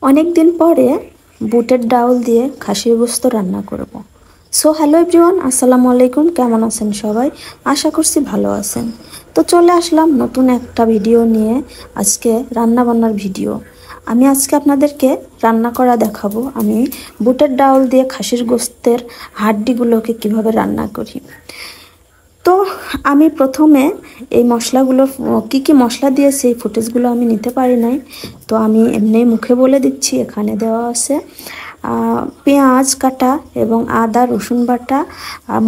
অনেক দিন পরে বুটের ডাউল দিয়ে খাসির গোস্ত রান্না করব। সো হ্যালো এভরিওয়ান, আসসালামু আলাইকুম। কেমন আছেন সবাই? আশা করছি ভালো আছেন। তো চলে আসলাম নতুন একটা ভিডিও নিয়ে। আজকে রান্না বান্নার ভিডিও। আমি আজকে আপনাদেরকে রান্না করা দেখাবো। আমি বুটের ডাউল দিয়ে খাসির গোস্তের হাড্ডিগুলোকে কিভাবে রান্না করি। তো আমি প্রথমে এই মশলাগুলো কি কি মশলা দিয়েছি এই ফুটেজগুলো আমি নিতে পারি নাই। তো আমি এমনি মুখে বলে দিচ্ছি। এখানে দেওয়া আছে পেঁয়াজ কাটা এবং আদা রসুন বাটা,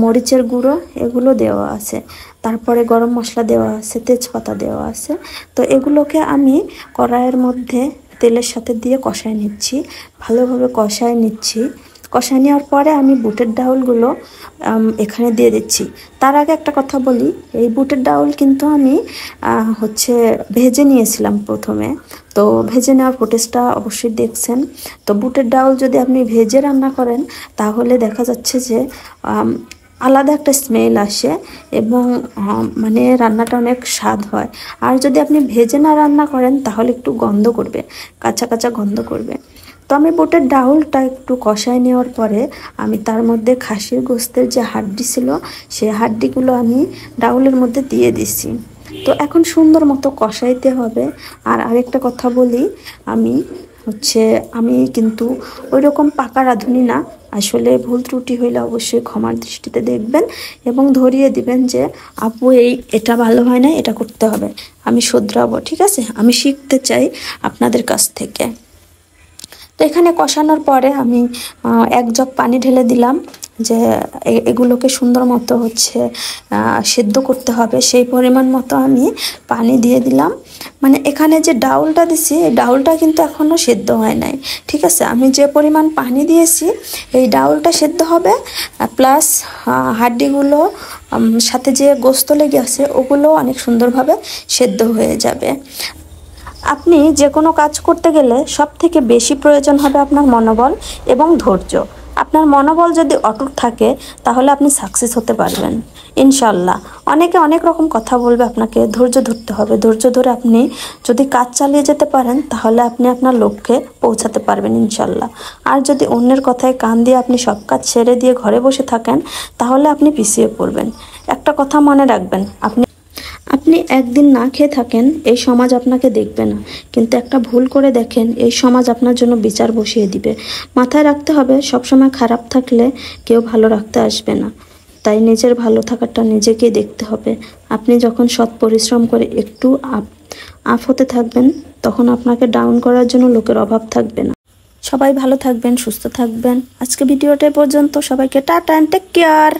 মরিচের গুঁড়ো, এগুলো দেওয়া আছে। তারপরে গরম মশলা দেওয়া আছে, তেজপাতা দেওয়া আছে। তো এগুলোকে আমি কড়াইয়ের মধ্যে তেলের সাথে দিয়ে কষায় নিচ্ছি, ভালোভাবে কষায় নিচ্ছি। কষায় নেওয়ার পরে আমি বুটের ডাউলগুলো এখানে দিয়ে দিচ্ছি। তার আগে একটা কথা বলি, এই বুটের ডাউল কিন্তু আমি ভেজে নিয়েছিলাম প্রথমে। তো ভেজে নেওয়ার ফুটেজটা অবশ্যই দেখছেন। তো বুটের ডাউল যদি আপনি ভেজে রান্না করেন তাহলে দেখা যাচ্ছে যে আলাদা একটা স্মেল আসে এবং মানে রান্নাটা অনেক স্বাদ হয়। আর যদি আপনি ভেজে না রান্না করেন তাহলে একটু গন্ধ করবে, কাঁচা কাঁচা গন্ধ করবে। তো আমি বুটের ডাউলটা একটু কষায় নেওয়ার পরে আমি তার মধ্যে খাসির গোস্তের যে হাড্ডি ছিল সেই হাড্ডিগুলো আমি ডাউলের মধ্যে দিয়ে দিছি। তো এখন সুন্দর মতো কষাইতে হবে। আর আরেকটা কথা বলি, আমি কিন্তু ওই রকম পাকা রাঁধুনি না। আসলে ভুল ত্রুটি হইলে অবশ্যই ক্ষমার দৃষ্টিতে দেখবেন এবং ধরিয়ে দিবেন যে আপু এটা ভালো হয় না, এটা করতে হবে। আমি শুধরাবো, ঠিক আছে? আমি শিখতে চাই আপনাদের কাছ থেকে। তো এখানে কষানোর পরে আমি এক জগ পানি ঢেলে দিলাম, যে এগুলোকে সুন্দর মতো সেদ্ধ করতে হবে। সেই পরিমাণ মতো আমি পানি দিয়ে দিলাম। মানে এখানে যে ডাউলটা দিছি এই ডাউলটা কিন্তু এখনও সেদ্ধ হয় নাই, ঠিক আছে? আমি যে পরিমাণ পানি দিয়েছি এই ডাউলটা সেদ্ধ হবে, প্লাস হাড্ডিগুলো সাথে যে গোস্ত লেগে আছে ওগুলো অনেক সুন্দরভাবে সেদ্ধ হয়ে যাবে। আপনি যে কোনো কাজ করতে গেলে সব থেকে বেশি প্রয়োজন হবে আপনার মনোবল এবং ধৈর্য। আপনার মনোবল যদি অটুট থাকে তাহলে আপনি সাকসেস হতে পারবেন ইনশাল্লাহ। অনেকে অনেক রকম কথা বলবে, আপনাকে ধৈর্য ধরতে হবে। ধৈর্য ধরে আপনি যদি কাজ চালিয়ে যেতে পারেন তাহলে আপনি আপনার লক্ষ্যে পৌঁছাতে পারবেন ইনশাল্লাহ। আর যদি অন্যের কথায় কান দিয়ে আপনি সব কাজ ছেড়ে দিয়ে ঘরে বসে থাকেন তাহলে আপনি পিছিয়ে পড়বেন। একটা কথা মনে রাখবেন, আপনি একদিন না খেয়ে থাকেন এই সমাজ আপনাকে দেখবে না, কিন্তু একটা ভুল করে দেখেন এই সমাজ আপনার জন্য বিচার বসিয়ে দিবে। মাথায় রাখতে হবে, সবসময় খারাপ থাকলে কেউ ভালো রাখতে আসবে না। তাই নিজের ভালো থাকাটা নিজেকেই দেখতে হবে। আপনি যখন সৎ পরিশ্রম করে একটু আপ হতে থাকবেন তখন আপনাকে ডাউন করার জন্য লোকের অভাব থাকবে না। সবাই ভালো থাকবেন, সুস্থ থাকবেন। আজকে ভিডিওটা পর্যন্ত। সবাইকে টাটা এন্ড টেক কেয়ার।